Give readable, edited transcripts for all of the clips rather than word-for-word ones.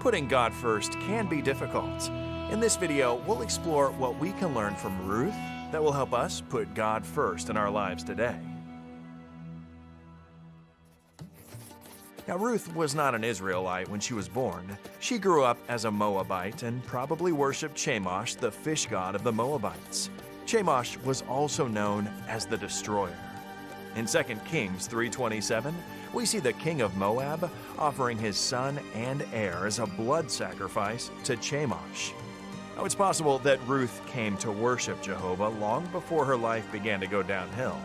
Putting God first can be difficult. In this video, we'll explore what we can learn from Ruth that will help us put God first in our lives today. Now, Ruth was not an Israelite when she was born. She grew up as a Moabite and probably worshipped Chemosh, the fish god of the Moabites. Chemosh was also known as the Destroyer. In 2 Kings 3:27, we see the king of Moab offering his son and heir as a blood sacrifice to Chemosh. Now, it's possible that Ruth came to worship Jehovah long before her life began to go downhill.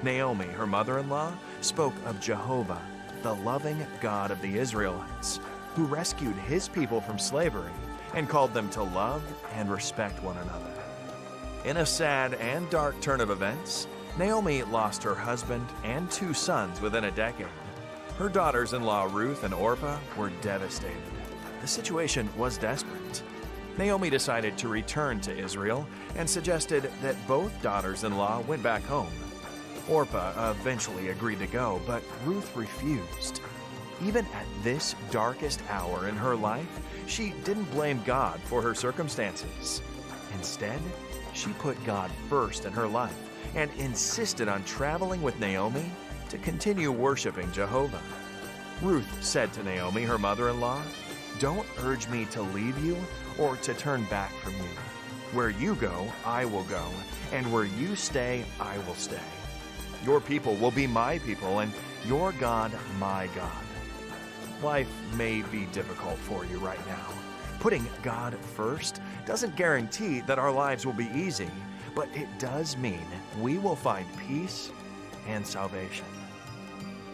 Naomi, her mother-in-law, spoke of Jehovah, the loving God of the Israelites, who rescued his people from slavery and called them to love and respect one another. In a sad and dark turn of events, Naomi lost her husband and 2 sons within a decade. Her daughters-in-law Ruth and Orpah were devastated. The situation was desperate. Naomi decided to return to Israel and suggested that both daughters-in-law went back home. Orpah eventually agreed to go, but Ruth refused. Even at this darkest hour in her life, she didn't blame God for her circumstances. Instead, she put God first in her life and insisted on traveling with Naomi to continue worshiping Jehovah. Ruth said to Naomi, her mother-in-law, "Don't urge me to leave you or to turn back from you. Where you go, I will go, and where you stay, I will stay. Your people will be my people, and your God, my God." Life may be difficult for you right now. Putting God first doesn't guarantee that our lives will be easy, but it does mean we will find peace and salvation.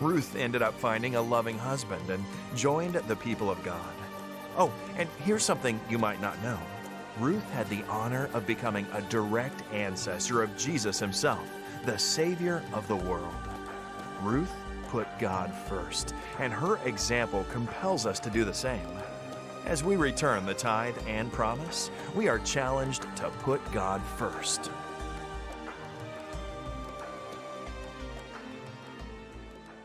Ruth ended up finding a loving husband and joined the people of God. Oh, and here's something you might not know. Ruth had the honor of becoming a direct ancestor of Jesus himself, the Savior of the world. Ruth put God first, and her example compels us to do the same. As we return the tithe and promise, we are challenged to put God first.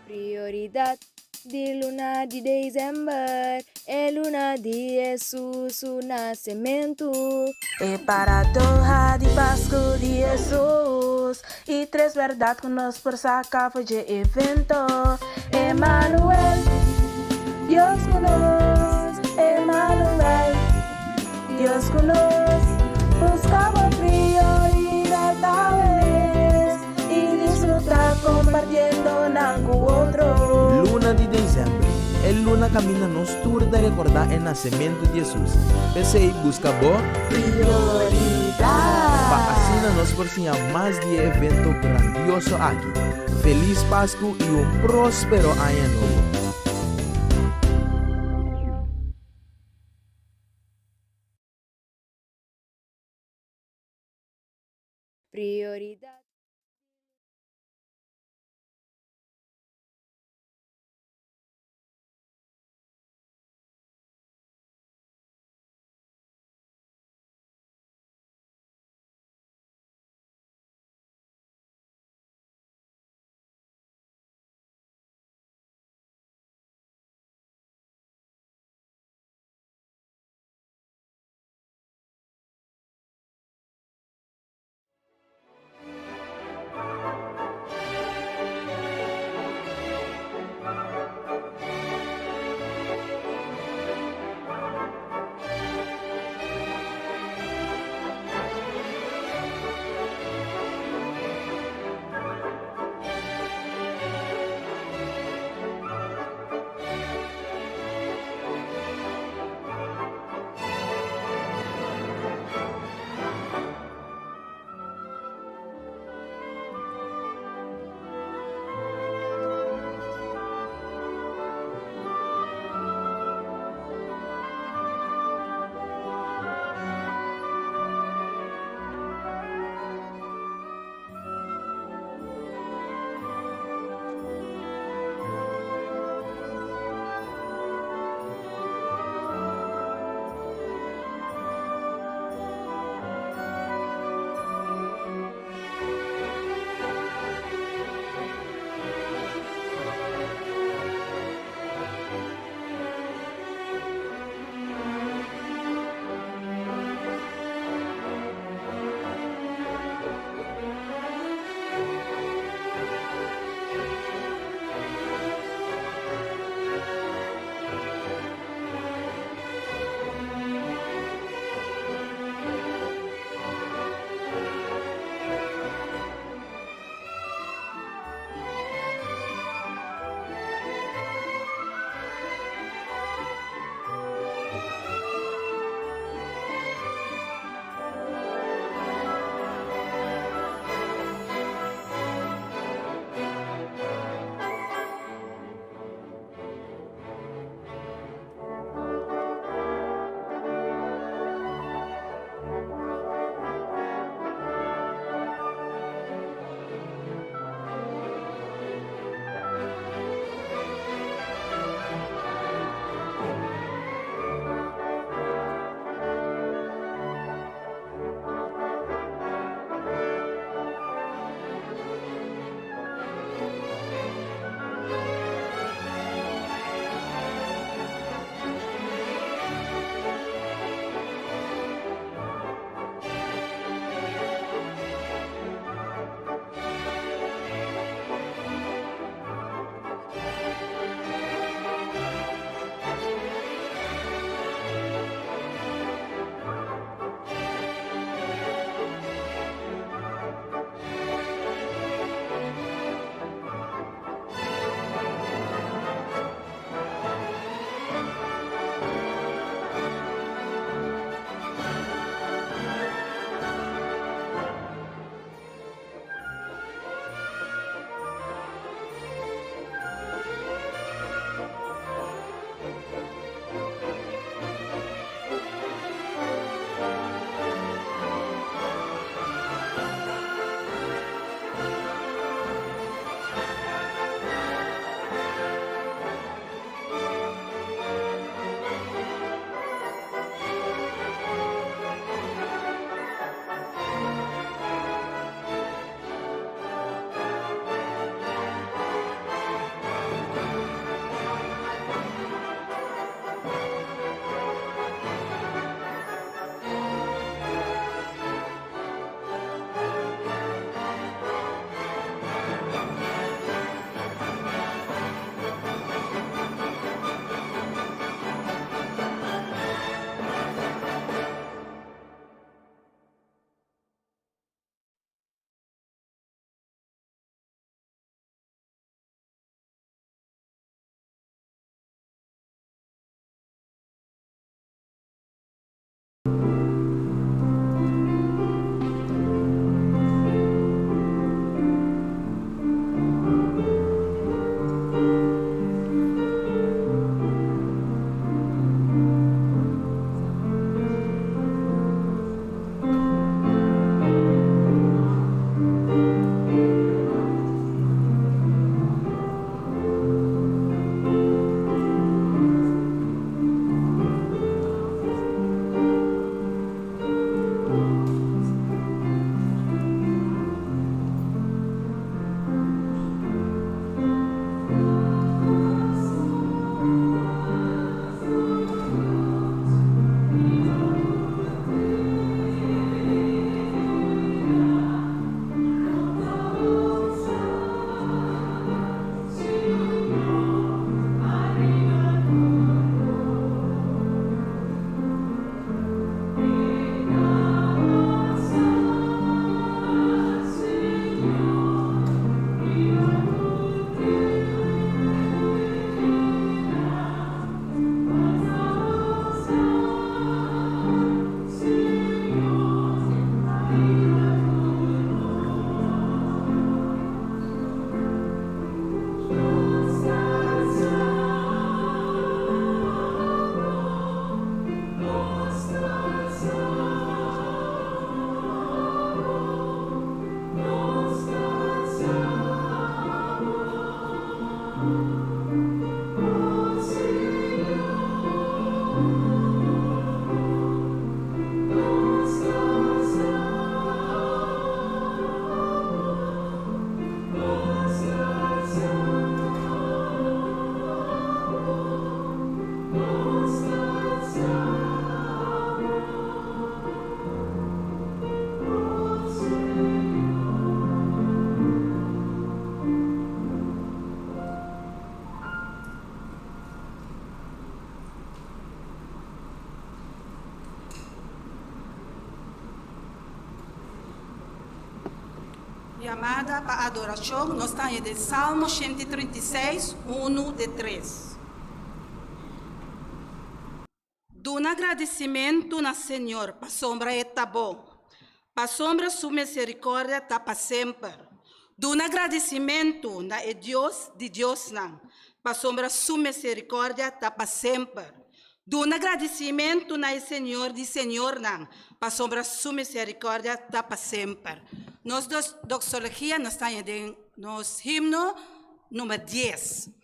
Prioridad di luna de December é luna de Jesus, o nascimento. É para a de Páscoa de Jesus e 3 verdades que nos por sacar de evento. Emmanuel, Deus conosco, Emmanuel, Deus conosco. Buscamos prioridade talvez e desfrutar compartiendo com o outro. Luna de dezembro é luna camina nos tour de recordar o nascimento de Jesus. Pensei busca boa Prioridade. para assim nos porcinha mais de evento grandioso aqui. Feliz Páscoa e próspero ano novo. Prioridade. chamada para adoração, nós estamos de Salmo 136, 1 de 3. Do um agradecimento na Senhor, para sombra está bom, para sombra sua misericórdia está para sempre. Do um agradecimento na Deus de Deus não, para sombra sua misericórdia está para sempre. Do um agradecimento na Senhor de Senhor não, para sombra sua misericórdia está para sempre. Nós doxologia nós estamos nos himno número 10.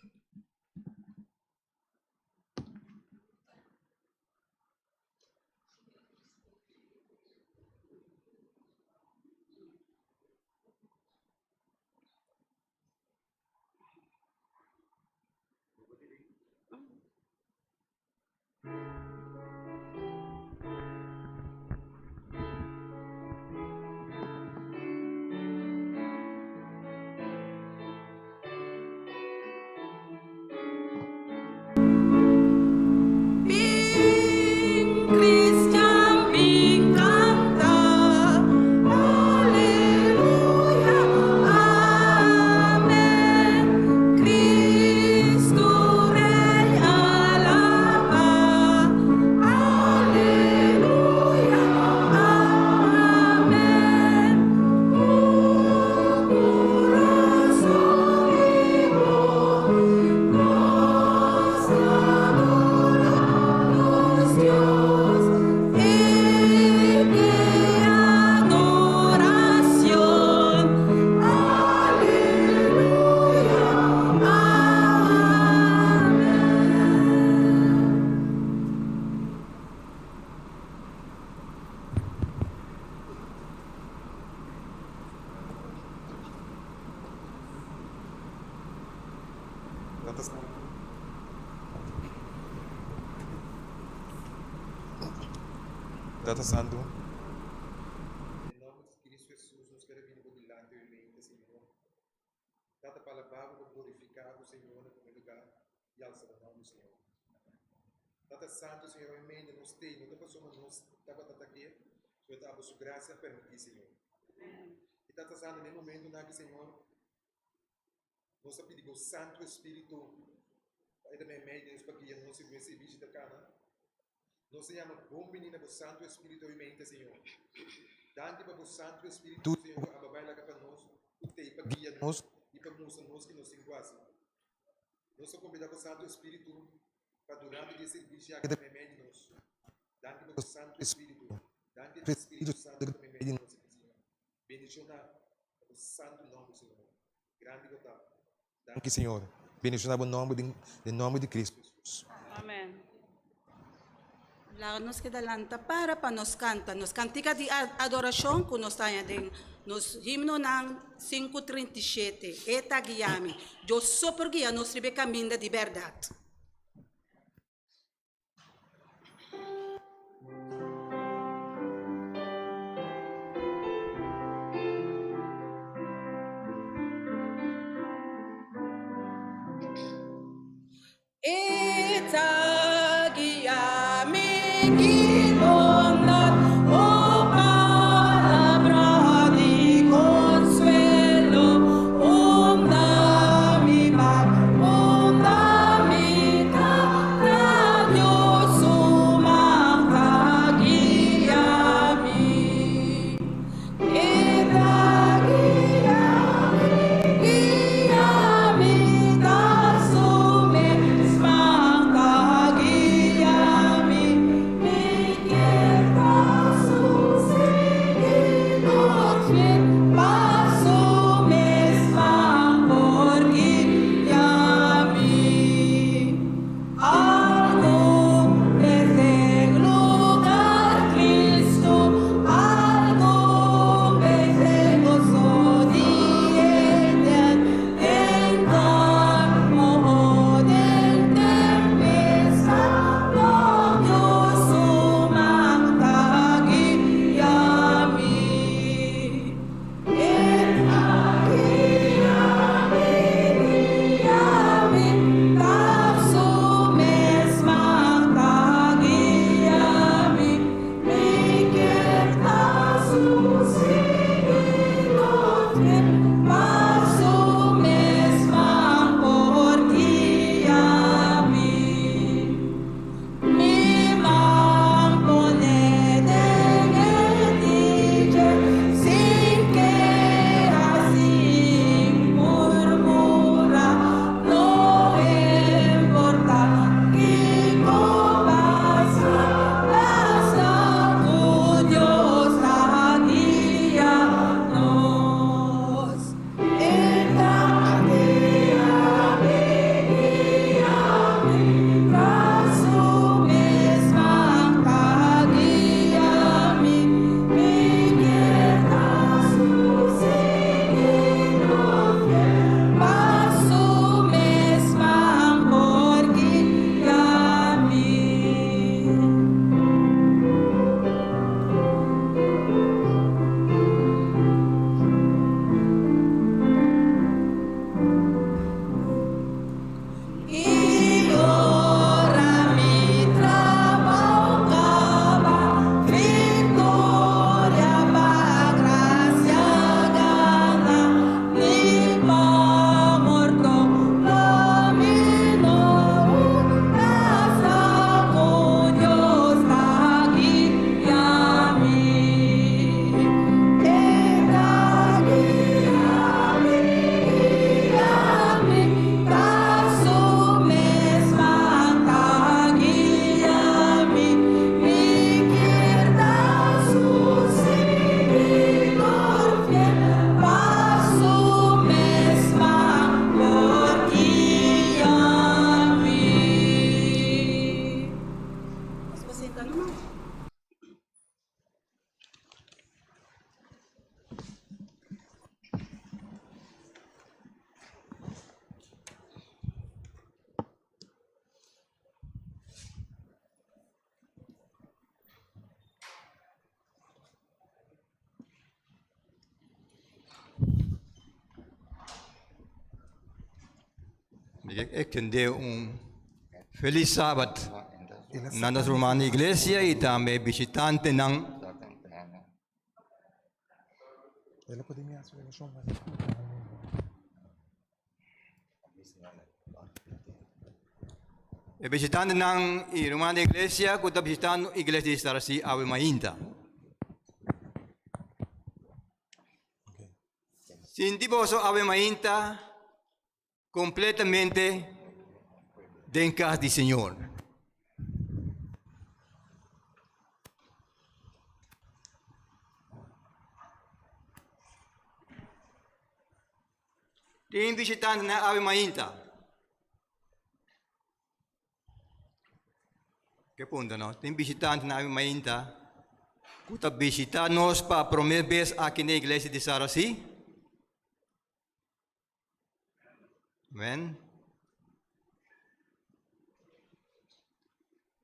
Data Santo. Em nome de Cristo Jesus, nos queremos dilante e Senhor. Data palavra glorificado, Senhor, no primeiro lugar, e alça o nome do Senhor. Data Santo, Senhor, em nos tem, não passamos nos estava aqui, Senhor, dá a sua graça permitir, Senhor. E Data Santo, nesse momento, aqui, Senhor, nós pedimos o Santo Espírito, aí também meio, para que não se vê da cana. Nós chamamos bom menino para o Santo Espírito em mente, Senhor. Dante para o Santo Espírito, Senhor, a babai lá para nós, o tei para guia nós e para nós que nos enquadram. Nós somos convidados para o Santo Espírito para durante esse serviço aqui também meio de nós. Dante para o Santo Espírito. Dante para o Espírito Santo também meio de nós, Senhor. Bendicionar o Santo nome do Senhor. Grande gota. Danke, Senhor. Bendicionar o nome de Cristo Jesus. Amém. Lá nos quedalanta para nos canta, nos cantica de adoração que nós estamos nos himno ng 537, Eta guiame, eu sou por guia, nós ribe caminho de verdade. Eta guiame. Ik tende feliz sábado na nossa romana igreja e também visitante ng Ela pode me assumir no chão, mas... visitante ng romana igreja kuta visitante igreja de Sarasi Ave Mainta. Sindi poso Ave Mainta completamente de casa do Senhor. Tem visitante na Ave Mainta. Que punto, no? Tem visitante na Ave Mainta. Kuta visitar nós para primeira vez aqui na igreja de Sarasi. Amen.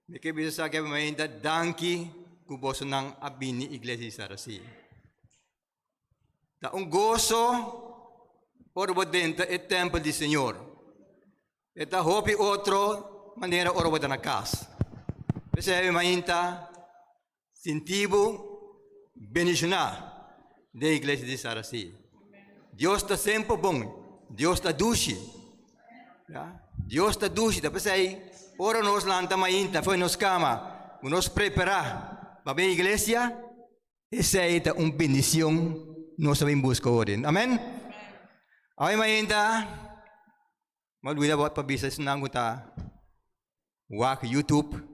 Mike bisa sa Ave Mainta, danki kuboso ng abini iglesia de Sarasi. Taong gozo orbo dentro e templo di Señor. Eta hopi otro manera orbo da na casa. Bisa Ave Mainta, sintibo bendicionar de iglesia de Sarasi. Dios está sempre bom. Dios está dushi. Dios está dushi. Tapos ay, ora nos lanta Mainta, foi nos cama, nos preparar para a igreja. Essa é uma bendição nós sabemos buscar hoje. Amém? Ave Mainta, maluida buat pabisa senang kita wak YouTube.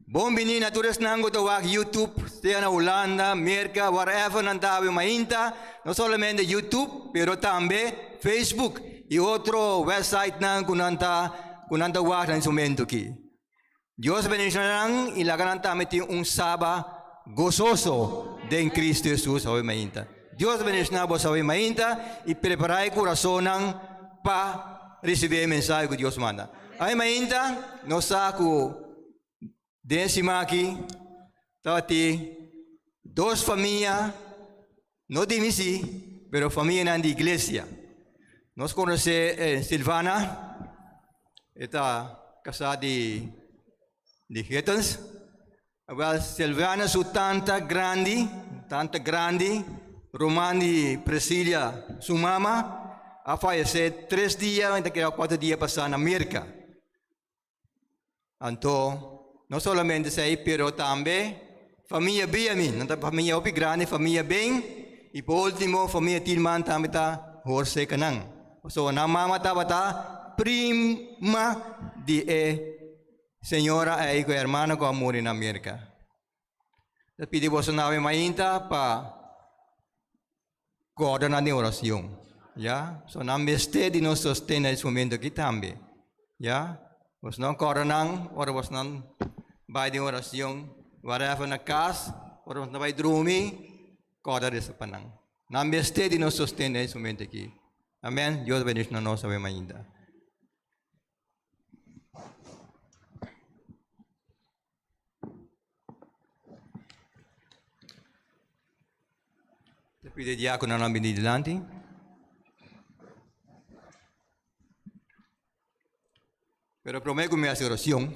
Bom menino naturas nang kita wak YouTube, seja na Holanda, Amerika, wherever nanta Ave Mainta, não solamente YouTube, pero também Facebook e outro website nang kunanta wak na instrumento aqui. Deus bendicionará e lagaran tamiti sábado gozoso de Cristo Jesus Ave Mainta. Deus bendicionará vos Ave Mainta e preparai coração para receber a mensagem que Deus manda. Ave Mainta, nós saco décima aqui, tati duas famílias, não de misi, pero família na igreja. Nós conhecemos Silvana, está casada de Hetans. Well, Silvana su tanta grande, Romani Priscila, su mama, a fallecer 3 dias, ainda que 4 dias passar na América. Então, não somente sei, pero também família Benjamin, não família opi grande, família bem, e por último família Tilman também tá horse kanang. So na mama tá prima de senhora e ko hermano ko amor na América. Pedi você na Ave Mainta para coordenar a oração, já? So na meste de nos sostém nesse momento aqui também, já? Você não coordenar, ora você não vai de oração, whatever na casa, ora você não vai dormir, coordenar essa panang. Na meste de nos sostém nesse momento aqui. Amém? Deus bendiga na nossa Ave Mainta. Pide diácono na nome de delante. Pero prometo minha oração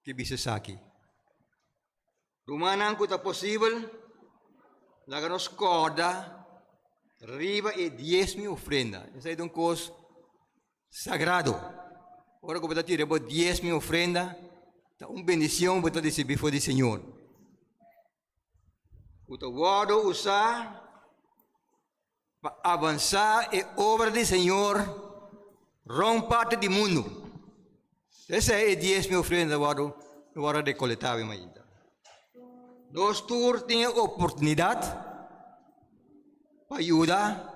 que bisa aqui. Rumanan ko ta possível, laganos corda, riba e 10,000 ofrenda. Essa é um coisa sagrado. Ora que você tira 10,000 ofrenda, tá bendição para receber do Senhor. O wado usar para avançar e obra do Senhor rompate do mundo. Essa é 10,000 ofrenda wado de coletar ainda. Nós todos temos oportunidade para ajudar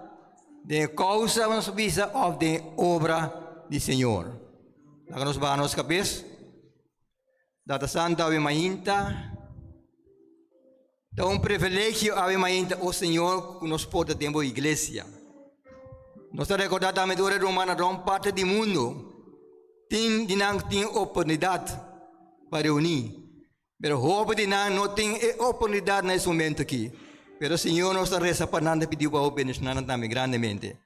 de causa nossa vida ou de obra do Senhor. Nós vamos para nossa cabeça. Data Santa Ave Mainta. É um privilégio Ave Mainta o Senhor que nos pode ter a igreja. Nós recordamos também do Romana parte do mundo. Tem oportunidade para unir. Mas roupa de não tem oportunidade nesse momento aqui. Mas o Senhor nos reza para nada pediu para o bendicionar também grandemente.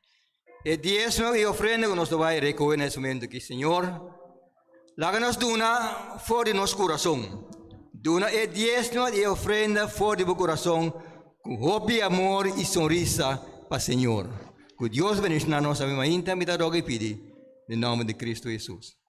e diezmo e ofrenda que nós vai recoger nesse momento aqui, Senhor. Laga-nos duna fora de nosso coração. Duna e diezmo e ofrenda fora de nosso coração, com hobby, amor e sorrisa para o Senhor. Que Deus bendiga nós a minha inta, me dá roga e pedi, em nome de Cristo Jesus.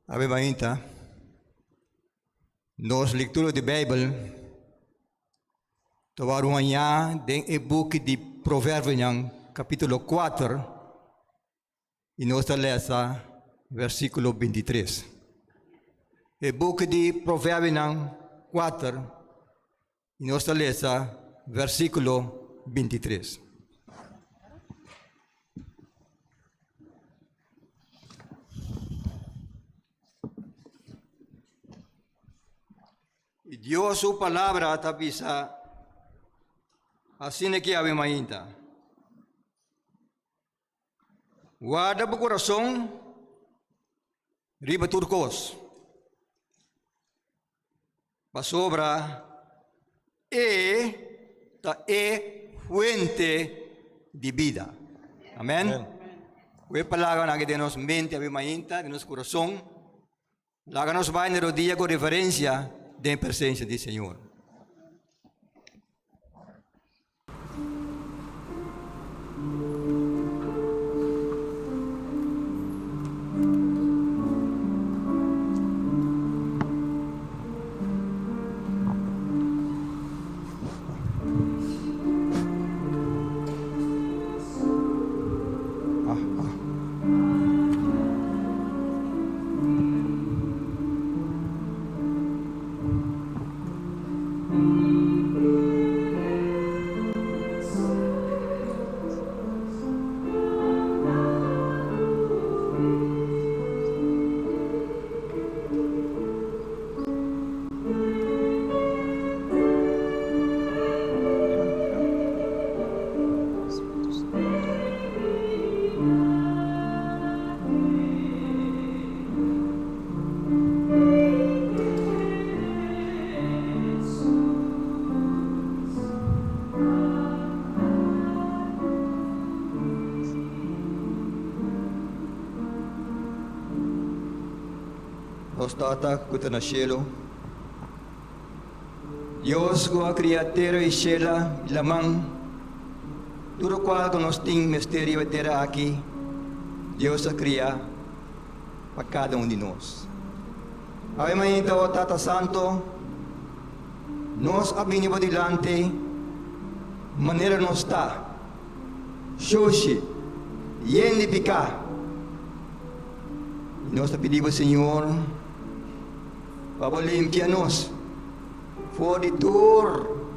Ave Maria, nos leitura de Bíblia, tomaram amanhã den e book de Provérbios, capítulo 4, e nós lemos versículo 23. E book de Provérbios 4, e nós lemos versículo 23. E Deus, sua palavra, tapisa, assim é que Ave Maria. Guarda o coração, riba turcos, para sobra, fuente de vida. Amém? O palavra que nos mente, Ave Maria, de nosso coração, laga nos vai no dia com referência da presença do Senhor. Tata que está no cielo, Deus que a criatura e cela e lamang, tudo qual que nós temos mistério terra aqui, Deus a cria para cada de nós. Ave Maria, o Tata Santo, nós abinimos dilante, maneira nós está, Xoxi, Yendi Pica. Nós te pedimos, Senhor, para limpar-nos, fora de dor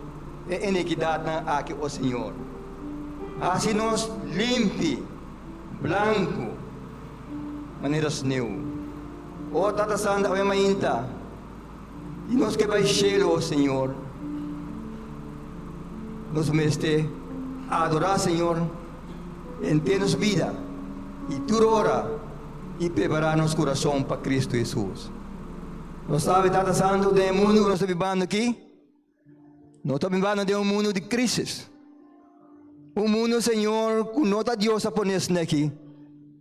e iniquidade aqui, ó Senhor. Assim nós limpe, branco, maneiras new. Ó Tata Santa, ó Mainta, e nós que vai cielo, ó Senhor, nós mestre adorar, Senhor, em termos vida e toda hora e preparar nosso coração para Cristo Jesus. Nós sabemos, Tata Santo, do mundo que nós estamos vivendo aqui, nós estamos vivendo de mundo de crise. Mundo, Senhor, que não está Deus a poner aqui,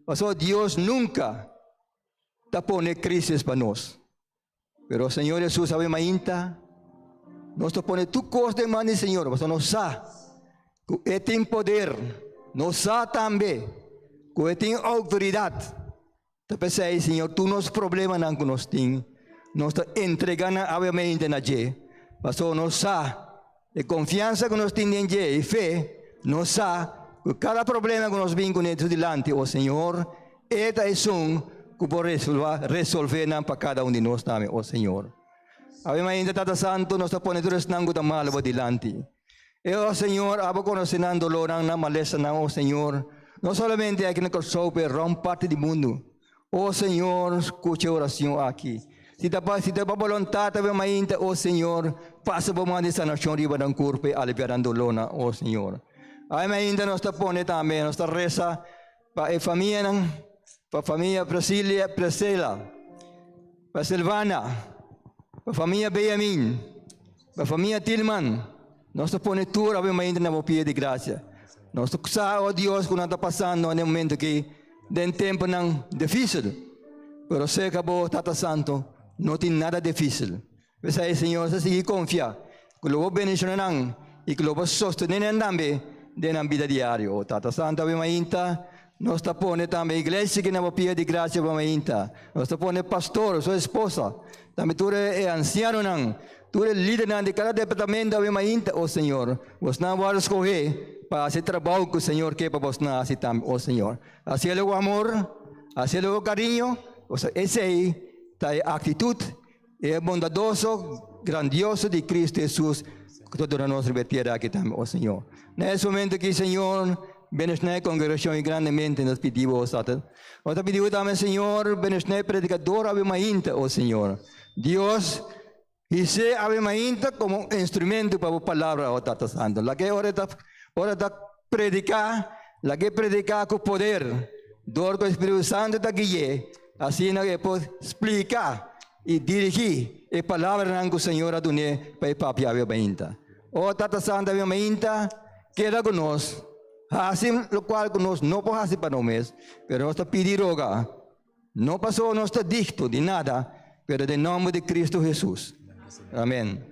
mas Deus nunca está poner crise para nós. Pero, Senhor Jesus, sabe mainta, nós estamos poner tu coisa de mano, Senhor, mas nós sabemos que tem poder, nós sabemos também que tem autoridade. Tapi saya, Senhor, tu nos problema nang nós temos, nós entregando a mente na je. Pastor, nós sabemos, e confiança que nós temos em je, e fé, nós sabemos que cada problema que nós vimos com ele delante, o Senhor, esta é um que pode resolver para cada de nós também, o Senhor. A mente Tata Santo, nós estamos pondo tudo nango da malo delante. E o Senhor, abo conhecendo dolor na maleza na o Senhor, não somente aqui na Kosovo, pero parte do mundo. Oh Senhor, escute a oração aqui. Se te pa vontade, tabi mainta, oh Senhor, passa por uma sanação riba ng corpo e aliviando lona, oh Senhor. Ay mainta nos tapone também, nos reza para a família Priscila, para Silvana, para a família Benjamin, para a família Tillman, nos tapone tudo, tabi mainta na mopia de graça. Nos sa, oh Deus, kung nata passando no momento que den tempo nang difícil, pero se acabou, Tata Santo, não tem nada difícil. Mas aí, Senhor, se seguir confiar, que logo bendicionan e que logo sostener também na vida diária. Oh, Tata Santo, we mainta, nós tapone também a igreja que na pia de graça we mainta. Nós tapone pastor, sua esposa, também tu é anciano nang, tu é líder nang de cada departamento we mainta, oh Senhor. Vos não vai escolher para esse trabalho que o Senhor quer para você assim também, oh Senhor. Assim é o amor, assim é o carinho, essa aí tá a atitude é bondadoso, grandioso de Cristo Jesus, que toda a nossa libertad aqui também, oh Senhor. Nesse momento aqui, Senhor, bendicionar a congregação e grandemente nos pedimos, nós te pedimos também, Senhor, bendicionar predicador ave mainta, oh Senhor. Deus, e se ave mainta como instrumento para a palavra, oh Tata Santo. La que hora de predicar, la que predicar com poder, dor com o Espírito Santo da guia, assim que pode explicar e dirigir a palavra que o Senhor adonou para o papi a mainta. Oh Tata Santa a mainta, queda conosco, assim o qual conosco não pode fazer para nós, mas nós pedimos roga, não passou nosso dicto de nada, mas em nome de Cristo Jesus. Amém.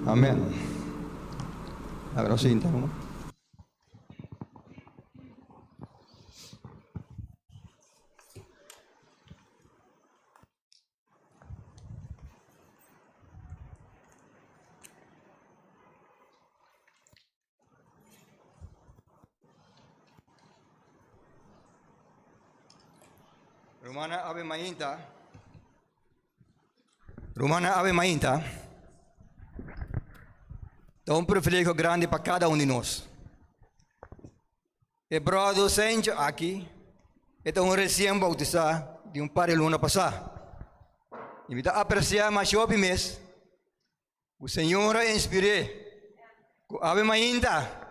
Amén. Agora sim, então. Romana Ave Mainta. É um privilégio grande para cada de nós. E brother Senjo aqui, é um recém-bautizado de um par de luna passar. Invita a apreciar mais jovem mês. O Senhor é inspiré. Ave ainda.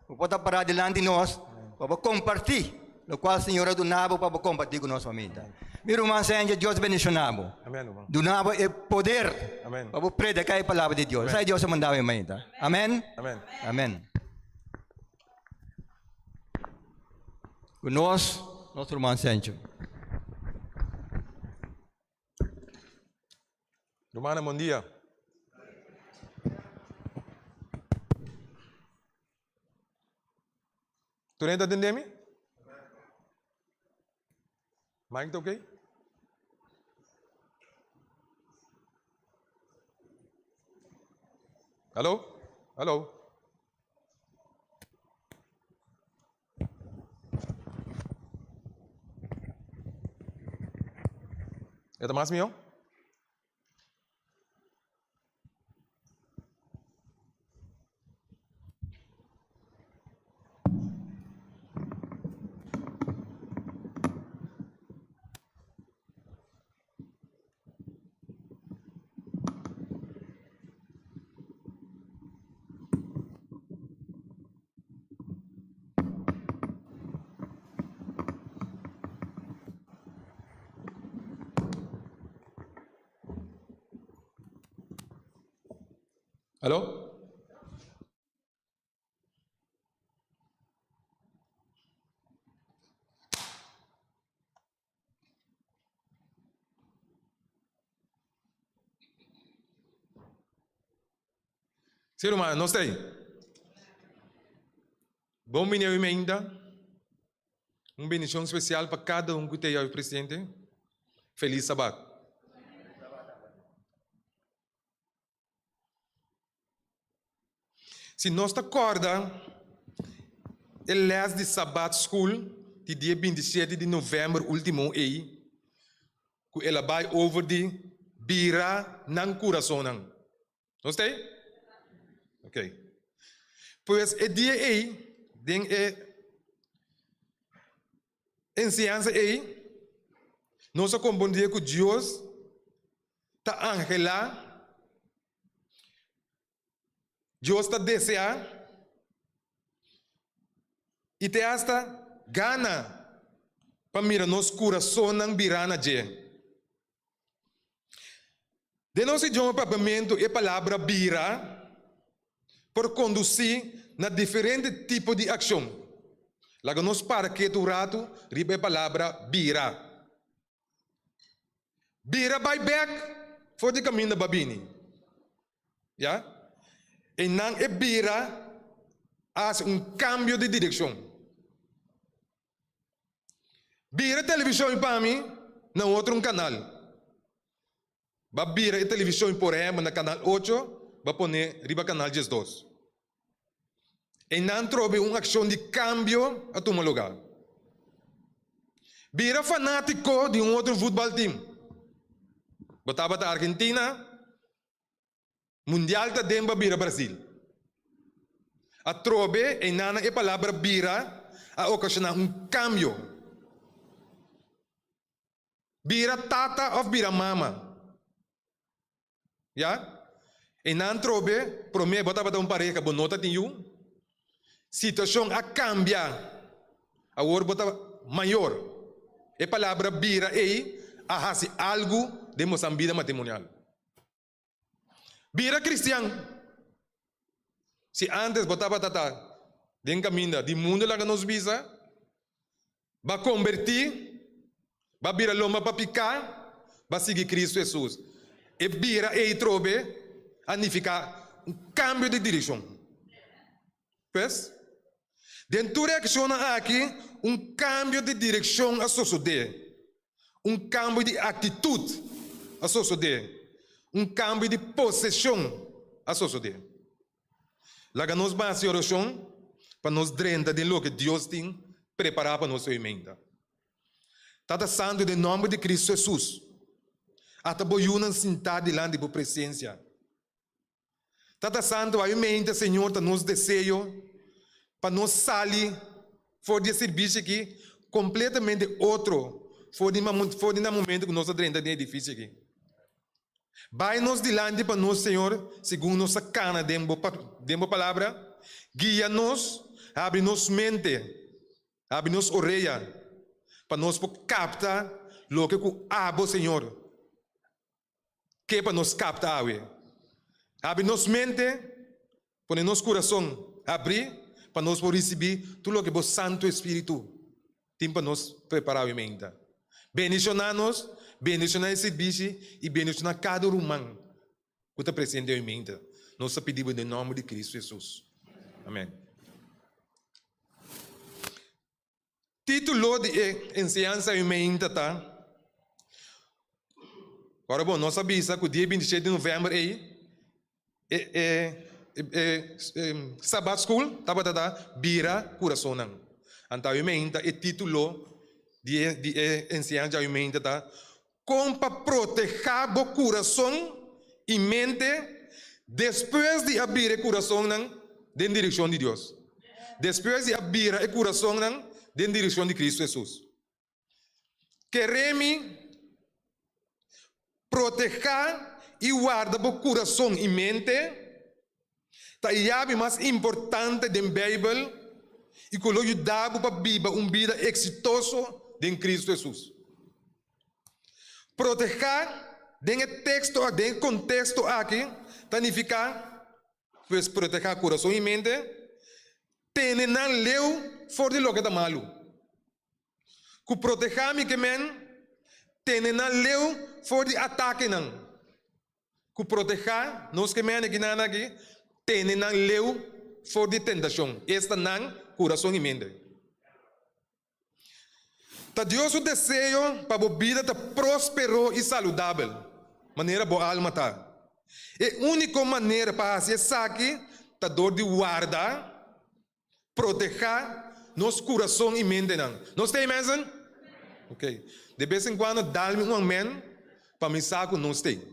O pode parar delante de nós para compartilhar. O qual o Senhor donava para compartilhar com nós família. Meu irmão, Senhor, Deus bendicionamos. Amém, irmão. Donava o poder Amém. para predicar a palavra de Deus. Sai Deus mandava em ainda. Amém. Amém. Amém. Conosco, nosso irmão Senhor. Romana, bom dia. Tu nem está entendendo? Mike, tá ok? Alô? Alô? É mais meu? Alô? Ser humano, não sei. Bom menino ainda. Uma bendição especial para cada um que tem aí, presidente. Feliz sábado. Se nós acorda, ele les de Sabbath School, de dia 27 de novembro, último aí, que ela vai over de bira ng coração. Não sei? Ok. Pois é dia aí, tem ensinança aí, nós compreendemos que Deus está angela. Deus está deseando e te hasta gana para mirar nosso coração não virana de. De nosso idioma papamento é a palavra vira por conduzir na diferente tipo de ação. Lá nós para que tu rato riba a palavra vira. Vira by back for the caminho da babini. Yeah? E não é vira faz cambio de direção. Vira televisão para mim na outro canal. Vai vira a televisão por exemplo na canal 8, vai pôr riba canal 12. E não trobe uma ação de cambio a tomar lugar. Vira fanático de outro futebol team. Botava da Argentina, Mundial da Demba Bira Brasil. A trobe e nana e palavra bira a ocasionar cambio. Bira tata of bira mama. Ya? E nan trobe, promete botava da pareja bonota tinha. Situação a cambia. A hora botava maior. E palavra bira a hasi algo de Moçambique matrimonial. Bira cristiano. Se antes botava tata de caminho de mundo lá que nos visa, vai convertir, vai virar loma para picar, vai seguir Cristo Jesus. E vira e trobe a ficar cambio de direção. Pois? Dentro da ação aqui, cambio de direção a suceder. Cambio de atitude a suceder. Cambio de possessão a suceder. Lá que nós vamos a oração para nos drenda de lo que Deus tem preparado para nossa emenda. Tata santo em nome de Cristo Jesus. Até boiuna sentar diante da presença. Tata santo a emenda, Senhor, tá nos desejo para nos sair fora de serviço aqui completamente outro Foi no momento que nós estamos dentro do edifício aqui. Vai nos delante para nós, Senhor, segundo nossa cana, demos palavra, guia-nos, abre-nos mente, abre-nos orelha, para nós captar o que o abo, Senhor, que para nós captar, abre-nos mente, põe nos coração, abrir, para nós receber tudo o que o Santo Espírito tem para nós preparar a mente. Bendicionar-nos, bendicionar esse serviço e bendicionar cada irmão que está presente em mente. Nós pedimos em nome de Cristo Jesus. Amém. Título de ensinança em mente está. Agora, bom, nós sabemos que o dia 27 de novembro Sabbath School, Bira Coração. Então, em mente, o título de ensinança em mente está. Como para proteger o coração e mente depois de abrir o coração na direção de Deus. Depois de abrir o coração na direção de Cristo Jesus. Queremos proteger e guardar o coração e mente. É a chave mais importante da Bíblia e que nos ajuda para viver uma vida exitosa em Cristo Jesus. Proteger, dentro contexto aqui, significa, pues proteger coração e mente, ter na leu fora de lo que está malo. Que proteger me que men, ter na leu fora de ataque não. Que proteger, nós que men aqui nada aqui, ter na leu fora de tentação. Esta não, coração e mente. Tá Deus o desejo para a vida tá próspero e saudável. Maneira boa alma tá. E a única maneira para fazer isso aqui tá dor de guardar, proteger nosso coração e mente não. Nós temos mesmo? Ok. De vez em quando dá-me um amém para me saco nós temos.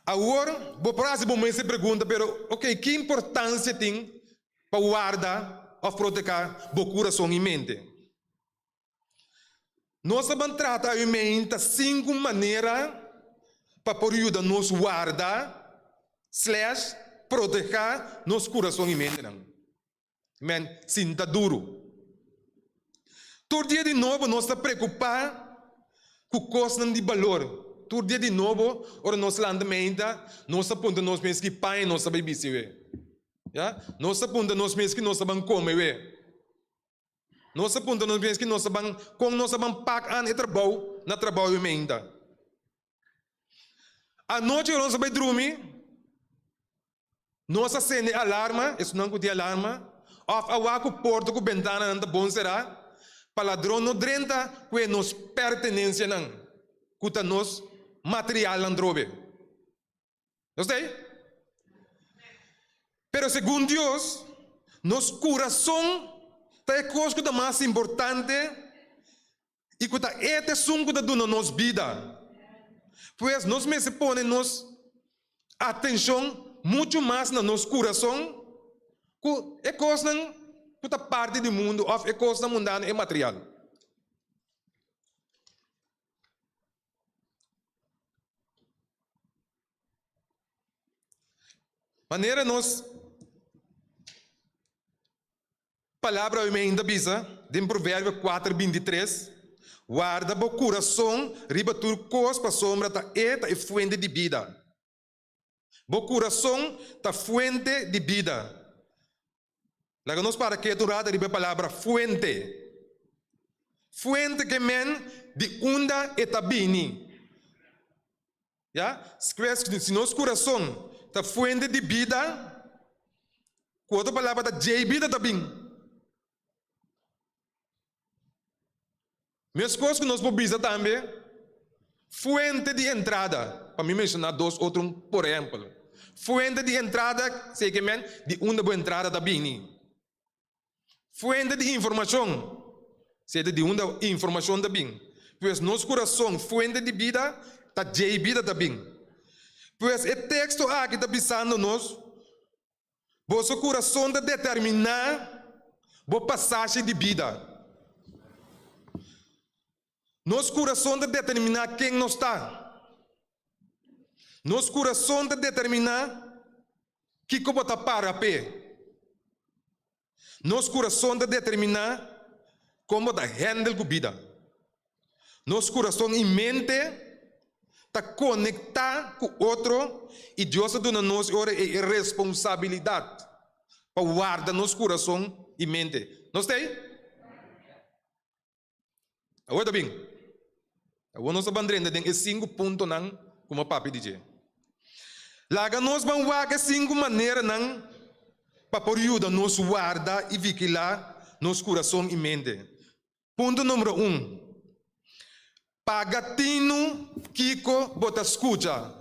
Agora, vou fazer uma pergunta, pero ok, que importância tem para guardar ou proteger o coração e mente? Nós vamos tratar a mente 5 maneiras para poder ajudar nos guardar, / proteger nosso coração e mente. Amém? Sinta duro. Todo dia de novo nós estamos preocupados com coisas de valor. Todo dia de novo, ora nós mente, nós apontamos nós mesmos que pai nós sabemos isso. Nós apontamos nós mesmos que nós sabemos comer. Nós apontamos nós mesmos que nós sabemos como nós sabemos pagar na trabalho e mente. A noite nós sabemos dormir, nós acendemos alarma, isso não é de alarma, a porta com ventana não bom será, para ladrão não drenta que nos pertenência não, que nos material não drobe. Não sei? Pero segundo Deus, nosso coração é a coisa mais importante e que é som que dá nos vida. Pois nós mesmos ponemos atenção muito mais no nosso coração que é coisa que é parte do mundo ou é coisa mundana e material. Maneira nós palavra ainda bisa, em Provérbio 4:23, guarda o coração, riba tu cos para sombra ta eta e fuente de vida. O coração ta fuente de vida. Laga nos para que tu rada riba palavra fuente. Fuente que men de onda etabini. Se nosso coração ta fuente de vida, outra palavra ta jei vida também. Minhas coisas que nós podemos também, fuente de entrada, para mim mencionar 2 outros, por exemplo. Fuente de entrada, sei que men, de onde boa entrada da bini. Fuente de informação, sei de onde informação da bini. Pois nosso coração, fuente de vida, tá de vida da bini. Pois o texto aqui está pensando nós, vosso coração está determinar a passagem de vida. Nosso coração determina quem nós está. Nosso coração determina que como está para pé. Nosso coração determina como está handle com a vida. Nosso coração e mente está conectar com o outro e Deus dá nos a responsabilidade para guardar nosso coração e mente. Não sei? Agora bem, agora nós abandonamos tem 5 pontos não, como o papi diz. Laga nós vamos guardar 5 maneiras não para por ajudar nos guardar e vigilar nosso coração e mente. Ponto número 1. Pagatino Kiko bota escuta.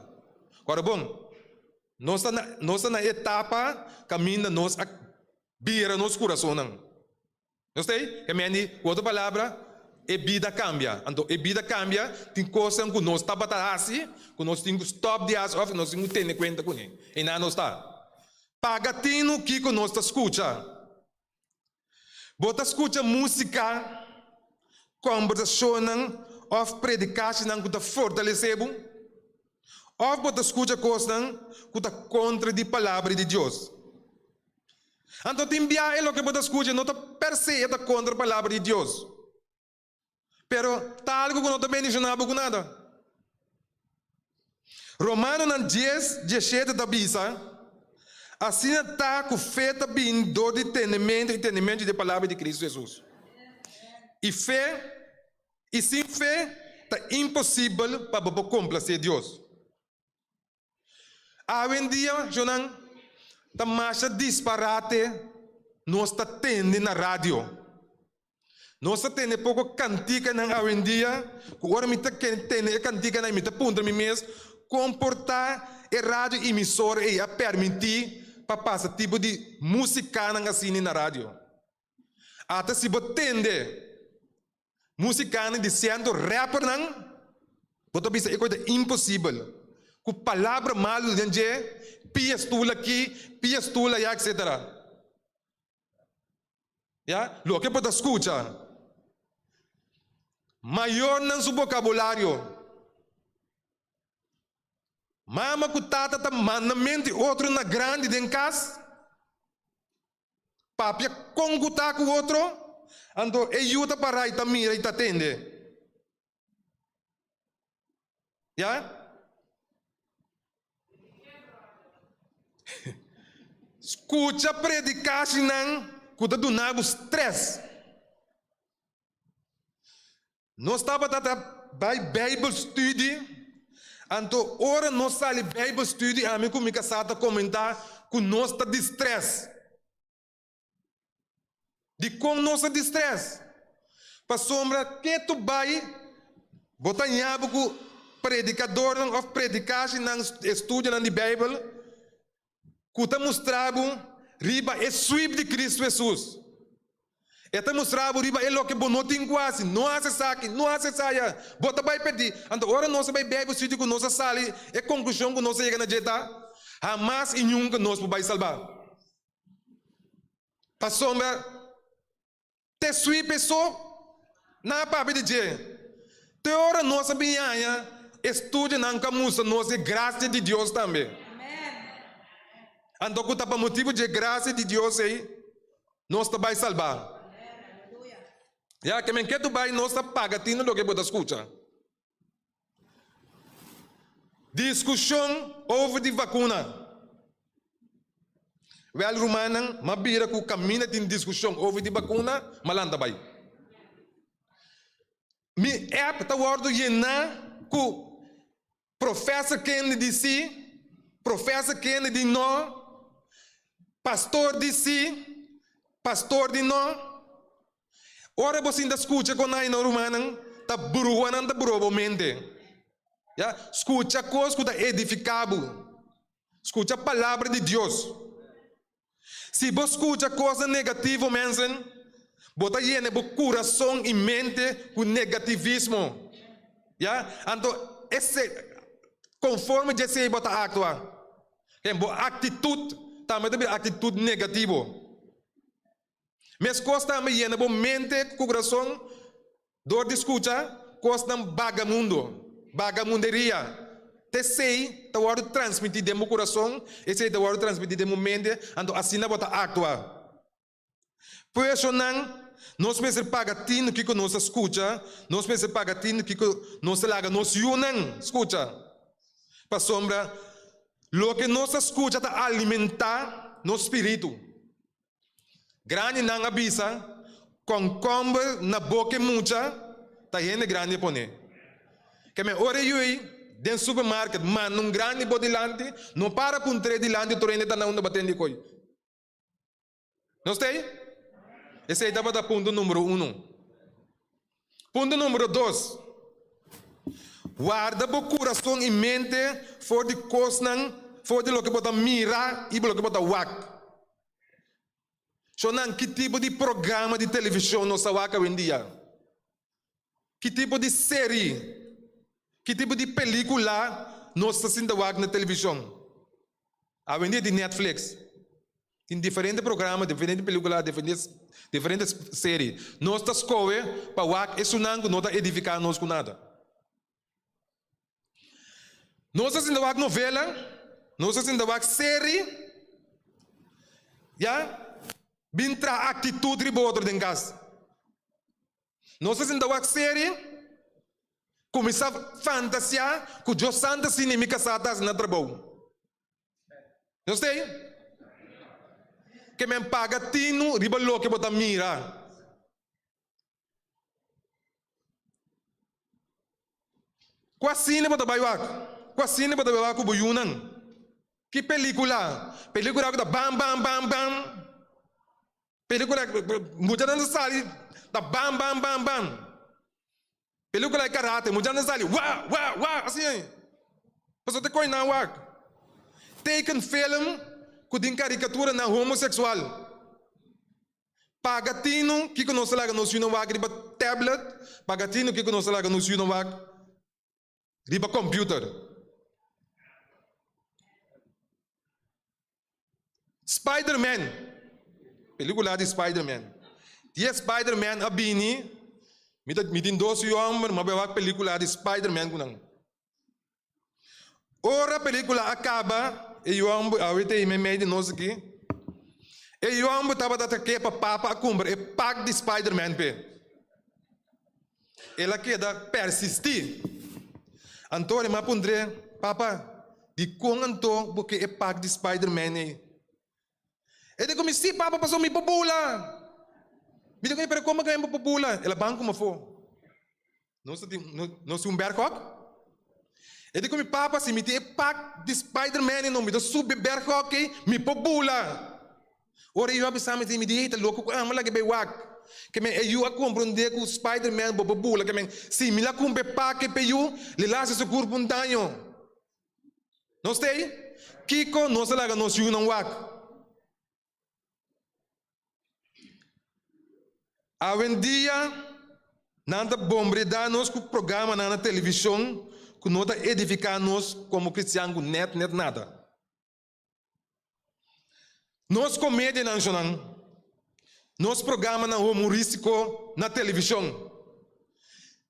Agora bom, nós estamos na etapa caminho nós a vira nosso coração não. Não sei? Que me outra palavra, a vida cambia. Então a vida cambia, tem coisas que nós estamos assim, que nós temos que stop de as off, nós temos que ter conta com ele. E não está. Pagatino Kiko nós está escuta. Bota escuta música, conversação of predicação que está fortalecendo, of bota escuta coisas que está contra a palavra de Deus. Então tem é o que bota escuta, não está per se está contra a palavra de Deus. Pero está algo que não está mencionado com nada. Romano 10, 17 da Bisa, assim está com feita bem do entendimento da palavra de Cristo Jesus. E fé, e sem fé, está impossível para complacer Deus. Hoje em dia, Jonan, está mais disparate, nós está tendo na rádio. Nós está tendo pouco cantiga hoje em dia, que agora me está tendo cantiga na minha ponta me mesmo, comportar a rádio emissora e a permitir para passar tipo de música assim na rádio. Até se você tende música dizendo rapper não, você pensa que é impossível. Com palavra mal de pias tula aqui, pias tula e etc. Ya, lo que pode escutar. Maior não seu vocabulário. Mama que tata tá mandamento outro na grande de casa. Papia congutar com outro. Ando ajuda para aí mira e atende. Ya? Escuta predicação que do nago stress. Nós estava by Bible study. Então, ora nós sali Bible study, a mim comigo sata comentar que nós está de stress. De como nós está de stress. Para sombra que tu vai botar em abo predicador ou predicação não estuda na Bíblia, que está mostrando riba é sweep de Cristo Jesus. Está mostrando riba é o que não tem quase, não hace saque, não hace saia. Bota vai pedir. Então agora nós vai Bíblia estuda que nós sali é conclusão que nós chega na jeta, jamais e nunca nós vai salvar. Para sombra te sweep só na papi de je. Te ora nossa binha estude na camusa nossa graça de Deus também. Então que para motivo de graça de Deus aí nós vai salvar. Já que men que tu vai nós paga tino lo que pode escutar. Discussão over de vacuna. Well Romanan, mabira ku camina din discussão over de vacuna, malanda vai. Mi app ta wordo yena ku professor Kennedy si, professor Kennedy no, pastor de si, pastor de no. Ora você ainda escuta com nós no Romanan, ta buruanan ta burobo mente. Já escuta coisas que tá edificável. Escuta a palavra de Deus. Se você escuta coisa negativa, mensen, bota llena o coração e mente com negativismo. Já? Então, conforme você bota atua, a atitude, também tem atitude negativa. Mas coisa também llena o mente com o coração, dor de escuta, coisa de vagamunderia. Te sei, te word transmitir de meu coração, e sei te word transmitir de meu mente, então assim não pode actuar. Por isso não, nós precisamos pagar tino que nós escuta, nós precisamos pagar tino que nós laga, nós unam, escuta. Para sombra, lo que nós escuta está alimentar nosso espírito. Grande não avisa, com combo na boca muita, tá gente grande pone. Que me ore eu dentro do supermercado, mas num grande bodilante, não para com 3 dilante, torrente tá na onda batendo coi. Não sei? Esse aí estava da ponto número 1. Ponto número 2. Guarda o coração e mente for de coisas, for de lo que pode mirar e lo que pode wak. So que tipo de programa de televisão nós waka hoje em dia? Que tipo de série? Que tipo de película nós estamos wak na televisão? Hoje em dia de Netflix. Tem diferentes programas, diferentes películas, diferentes séries. Nós estamos escolhendo para wak isso não está edificar nós com nada. Nós estamos wak novela, nós estamos wak série, já? Bintra atitude de outro dentro casa. Nós estamos wak série, começa a fantasia, que Deus Santa Sinimica Satas na trabalho. Não sei? Que me paga tino, riba lo que bota mira. Quase nem bota baiwak. Quase nem bota baiwak o Yunan. Que película? Película que tá bam bam bam bam. Película muita não sai, tá bam bam bam bam. Película de karate, muita não sai, wah, assim aí. Pastor te coi na wak. Teken film que tem caricatura na homossexual. Pagatino que nós laga no sino wak riba tablet, pagatino que nós laga no sino wak riba computer. Spider-Man, película de Spider-Man. Dia Spider-Man abini, me tem 12 homens, mas eu película de Spider-Man kunang. Ora película acaba, e eu amo a ver me meio de nós aqui. E eu amo tava que para papa a cumbra, e pack de Spider-Man pe. Ela queda persistir. Antônio me pondré, papa, de com Antônio porque é pack de Spider-Man aí. E de como se papa passou me popula. Me digo para como ganhar popula? Ela banco me for. Não se bercock? E digo, papa, se me tem pack de Spider-Man e não me dá subir bercock, me popula. Ora, eu abisamo e me diz, louco, mas lá que bem wak. Que me eu a compreender que o Spider-Man popula, que me se me lá cumpre pack pe eu, lhe laça seu corpo um danho. Não sei? Kiko, não se laga, não se não wak. Hoje em dia, nada bombardear-nos com o programa na televisão, que não está edificar-nos como cristianos, net nada. Nós comédia nacional, nós programa na humorístico na televisão.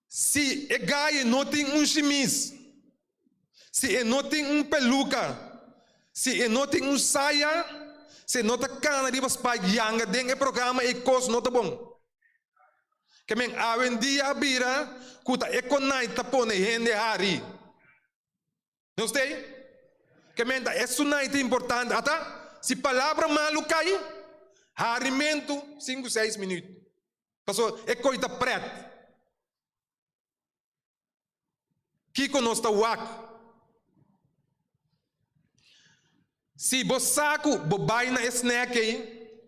Se é gaia não tem chemise, se não tem peluca, se não tem saia, se não tem cana de pagyanga, den é programa e coisa não tá bom. Que men hoje em dia bira kuta ekonai tapone hende hari. Não sei? Que men é sunai importante ata se palavra malu cai harimento 5-6 minutos. Passou é coisa preta. Kiko nos tá wak. Se bosaco bobai na snack aí,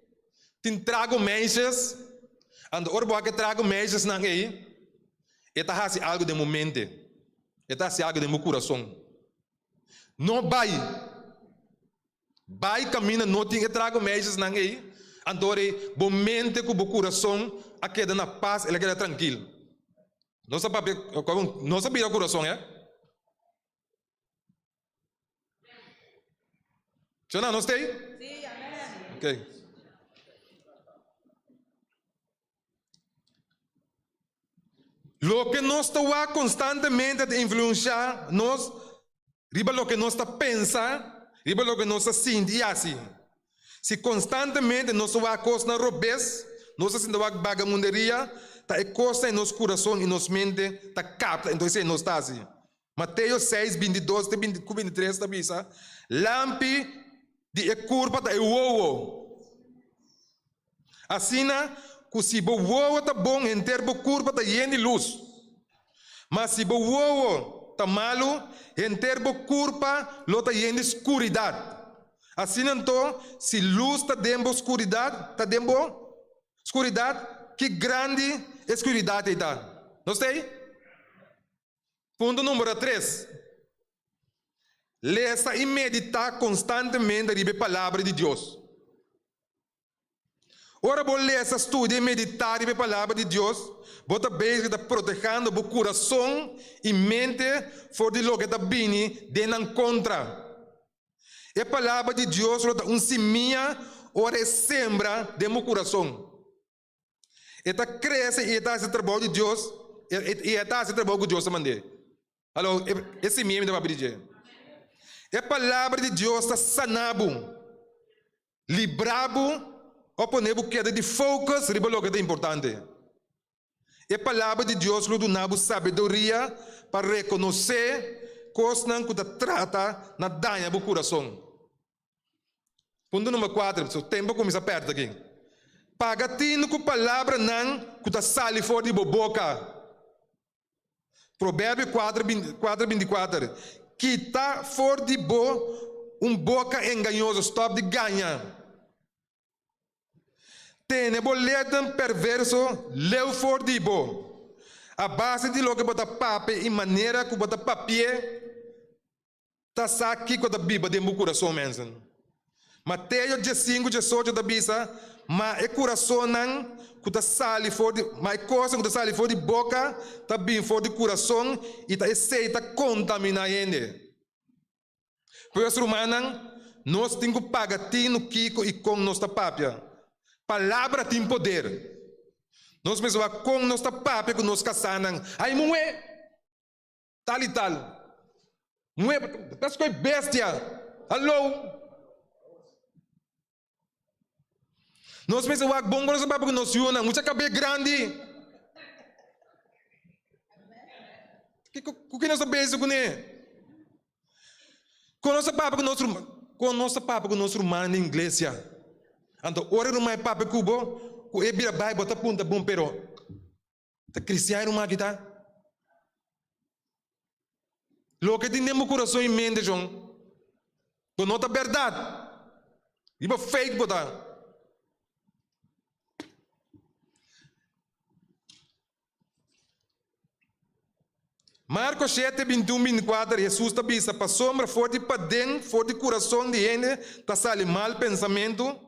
tin trago meses. And orbo que trago meses na aí, eta hasi algo de momento, eta hasi algo de meu coração. Não vai caminha não tem que trago meses na aí, andore momento com o coração a queda na paz, ele queda tranquilo. Não sabia o coração é? Não sei? Sim, amém. Ok. Lo que nós está constantemente a influenciar nós, riba lo que nós está pensar, riba lo que nós está sentir e assim. Se constantemente nós está coisa na robês, nós está sendo vagamunderia, tá é coisa em nosso coração e nossa mente, tá capta, então isso é nós está assim. Mateus 6, 22, 23, está bisa, lampi de e curva tá é uowo. Assim na, se o uowo tá bom, em termo curva tá de luz. Mas se o uowo tá malo, em termo curva, lo tá de escuridade. Assim então, se luz tá dentro escuridade, tá dentro escuridade, que grande escuridade está. Não sei? Ponto número 3. Leia e meditar constantemente a palavra de Deus. Ora, vou ler, estudar e meditar a palavra de Deus. Vou estar bem protegendo o coração e mente for de lo que está vindo de contra. A palavra de Deus é seminha, ora sembra de meu coração. Eta cresce e está se trabalho de Deus, e está se trabalho com Deus também. Alô, esse mesmo da Bíblia. A palavra de Deus está sanado, librado, ou ponevo queda de focus, riba lo que é importante. A palavra de Deus nos dá sabedoria para reconhecer coisas que trata na danha do coração. Ponto número 4, o tempo começa perto aqui. Pagatino com palavra não que sale fora de boca. Provérbio 4:24. Que está fora de boca enganosa, stop de ganhar. Tem boletim perverso, leu fora de bo. A base de lo que bota papel e maneira que bota papel, tá aqui com a Bíblia de meu coração mesmo. Mateus 5:18 da Bíblia, mas o coração não que está sale fora de, mas coisa que está sale fora de boca, tá bem fora de coração e tá aceita contaminar ele. Por isso, nós temos que pagar tino kiko e com nossa papia. Palavra tem poder. Nós pensamos com nossa papia que nós caçanam. Ai, moe, tal e tal. Moe, parece que é bestia. Alô? Nós pensamos que bom nossa papia que nós unam. Muita cabeça grande. O que nós pensamos com ele? Com nossa papia que nós irmãos na igreja. Então, ora não é papo cubo, o ebira vai botar punta bom pero. Tá cristiano uma que tá. Lo que tem no coração e mente, João. Tu não tá verdade. Iba fake botar. Marcos 7:21-24, Jesus está dizendo, para sombra forte para dentro, forte coração de gente, tá sale mal pensamento,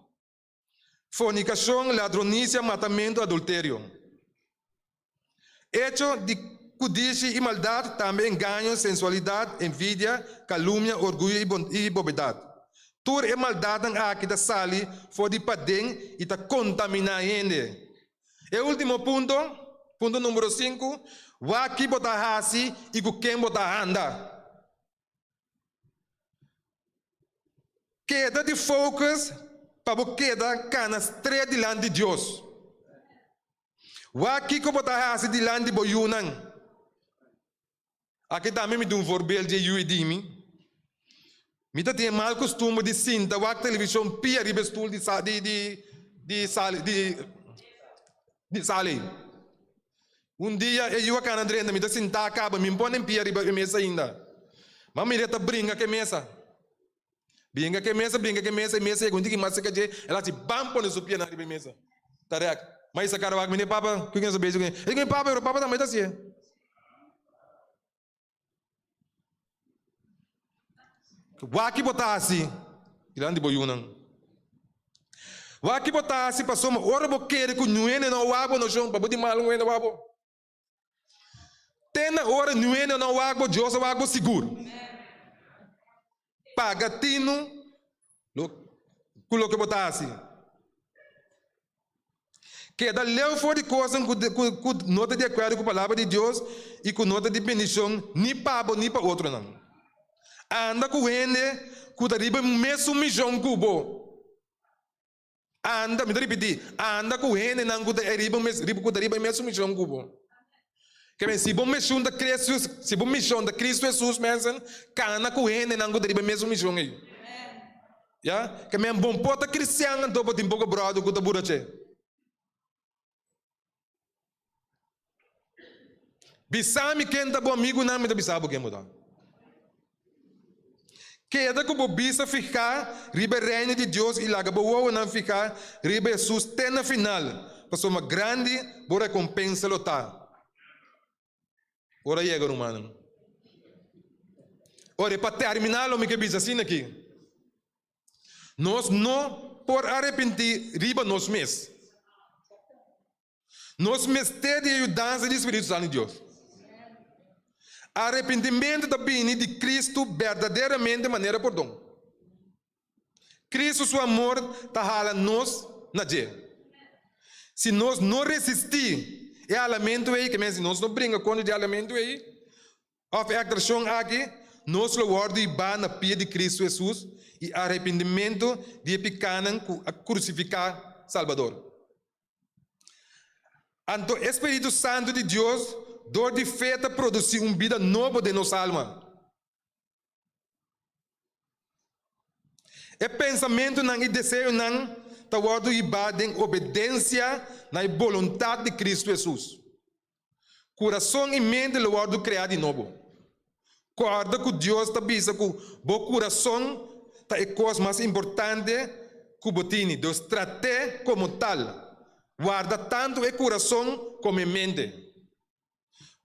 fornicação, ladronícia, matamento, adultério. Hecho de codicia e maldade, também engano, sensualidade, envidia, calúnia, orgulho e bobedade. Tudo é maldade aqui da sale, forte para dentro e tá contamina gente. E o último ponto número 5, waki botar hasi e com quem botar anda. Queda de focus para queda canas três diante de Deus. Waki ko botar hasi diante de boyunan. Aqui também me dá um verbel de yuidimi. Me dá tem mal costume de cinta, wak televisão pia ribestul de sale. Dia eu a cana drena me dá cinta acaba me põe em pia riba mesa ainda. Mas me dá brinca que mesa. Brinca que mesa, quando que mais que ela se bampa no supia na riba mesa. Tareak. Mas essa cara vai me papa, que eu beijo que. E papa também tá assim. Waki botasi, grande boyunan. Waki botasi passou uma hora boqueira com nuene no wabo no chão, para de mal nuene no wabo. Tem na hora nuene no wabo, Deus wabo seguro. Pagatino, culo que botasi. Que da leu for de coisa que nota de acordo com a palavra de Deus e com nota de bendição, nem para um nem para outro não. Anda com gente que dariba mesmo missão cubo. Anda, me repetir, anda com gente não que dariba mesmo missão cubo. Que bem, se bom missão da Cristo, se bom missão da Cristo Jesus, mesmo, cana com gente não que dariba mesmo missão aí. Já? Que bem, bom porta cristiano, dopo tem pouco brado que tá burache. Bisami quem tá bom amigo não me dá bisabo quem muda. Queda que o bisa ficar riba reino de Deus e laga boa não ficar riba Jesus tem na final. Passou uma grande boa recompensa lotar. Ora chega humano. Ora para terminar o que bisa assim aqui. Nós não por arrepentir riba nós mesmos. Nós mesmos ter de ajudar do Espírito Santo de Deus. Arrependimento da bem de Cristo verdadeiramente de maneira perdão. Cristo, seu amor, está hala nós na dia. Se nós não resistir, é alamento aí, que se nós não brinca com o alamento aí, of atração aqui, nós lo guardo e ba na pia de Cristo Jesus e arrependimento de picanan a crucificar Salvador. Então, Espírito Santo de Deus dor de feita produzir vida nova de nossa alma. É pensamento não e desejo não tawado ibadem obediência na vontade de Cristo Jesus. Coração e mente lo guardo criado de novo. Guarda que Deus está bisa que o coração tá é coisa mais importante que o botini. Deus trate como tal. Guarda tanto o coração como a mente.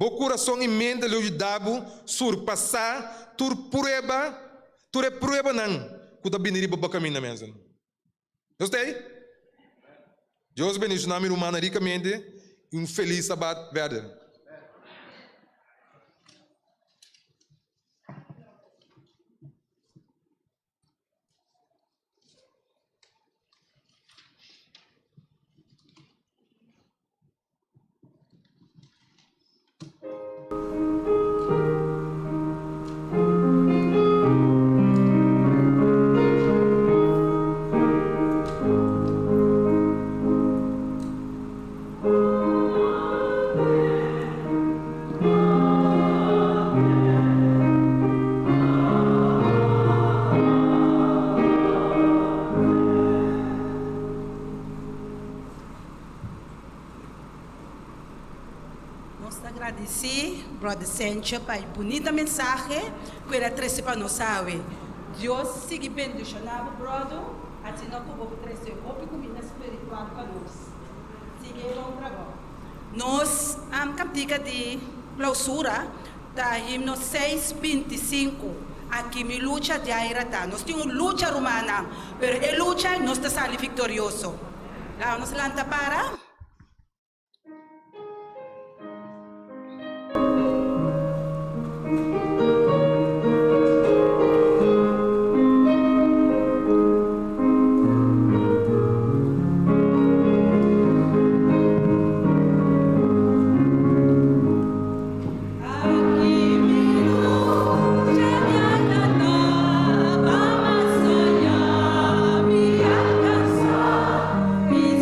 O coração e mente lhe ajudam a surpassar tu prova não que está vindo para o caminho mesmo. Gostei? Deus bendiga o nome humano ricamente e feliz sábado verde. Brother Sencha, pai, bonita mensagem que ele trouxe para nós, sabe? Deus siga bendicionando, brother, assim nós vamos trazer uma comida espiritual para nós. Siga vamos para agora. Nós, cantiga de clausura, da himno 625, aqui me luta de airata. Nós temos luta romana, mas a luta nós está saindo vitorioso. Nós lanta para. Me alcanzó, me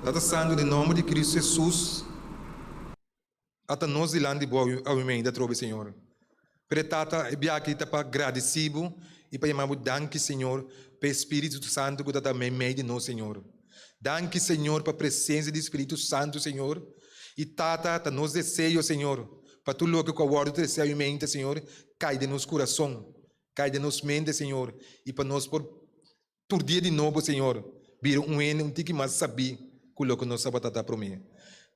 Tata Santo, em nome de Cristo Jesus, até nós de lá de boa da trove, Senhor. Pero Tata, é bem aqui para agradecido e para chamar danke, Senhor, para o Espírito Santo que está meio de nós, Senhor. Danke, Senhor, para a presença do Espírito Santo, Senhor. E Tata, tá nos desejos, Senhor, para tu louco que o guarda do desejo e mente, Senhor, cai de nos coração, cai de nos mente, Senhor, e para nós por dia de novo, Senhor, vir um tique mais saber que o que nós sabemos para mim.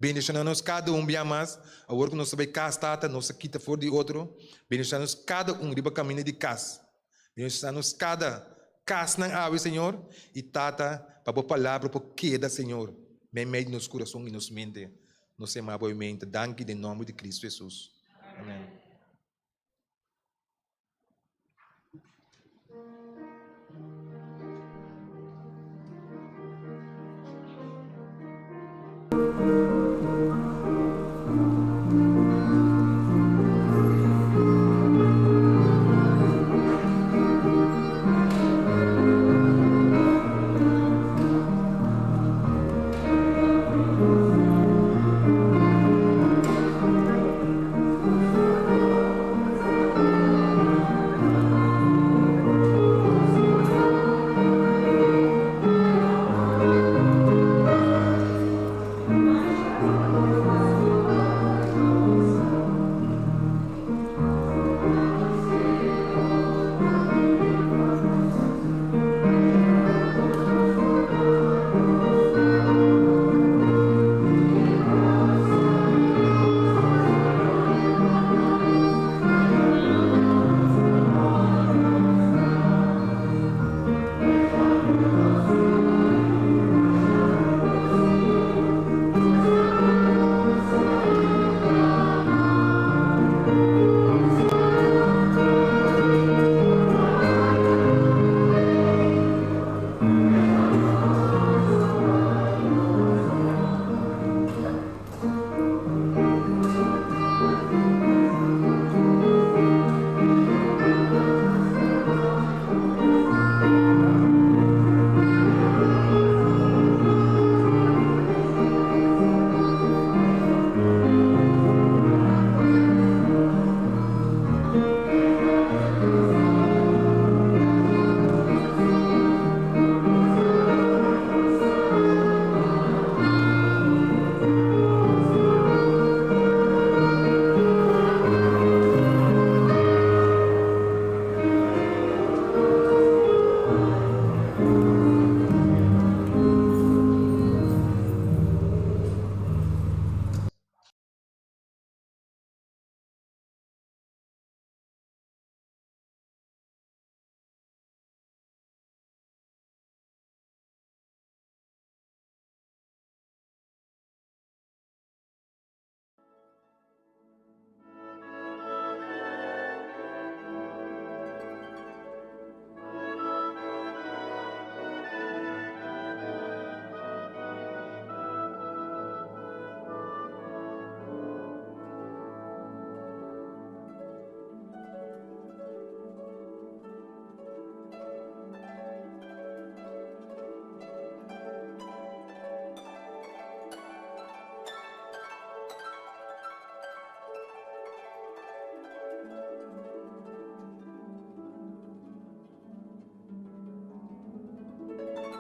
Bendicionamos cada bem mais, a hora que nós sabemos casa, Tata, nós quita fora de outro, bendicionamos cada riba caminho de casa, bendicionamos cada casa na ave, Senhor, e Tata, para a palavra, para queda, Senhor, meio nos coração e nos mente. Nos amamos, danke em nome de Cristo Jesus. Amém.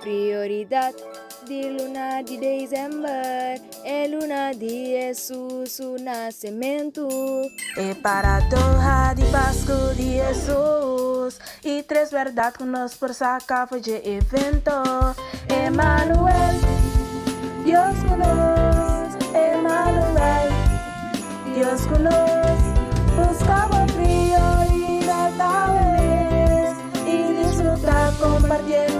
Prioridad de luna de dezembro é luna de Jesus, o nascimento. É para a torra de Páscoa de Jesus e três verdades que nós por sacar de evento. Emmanuel, Deus conosco, Emmanuel, Deus conosco, buscava prioridade tal vez e desfrutar compartiendo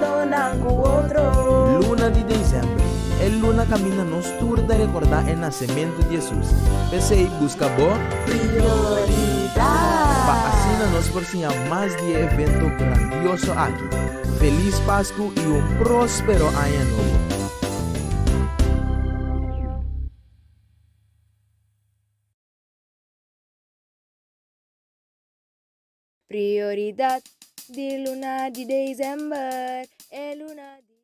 com o outro. Luna de dezembro. El luna camina nos tour de recordar o nascimento de Jesus. Pensei busca boa Prioridade. para assim nos porcinha mais de evento grandioso aqui. Feliz Páscoa e próspero ano novo. Prioridade de luna de dezembro é luna de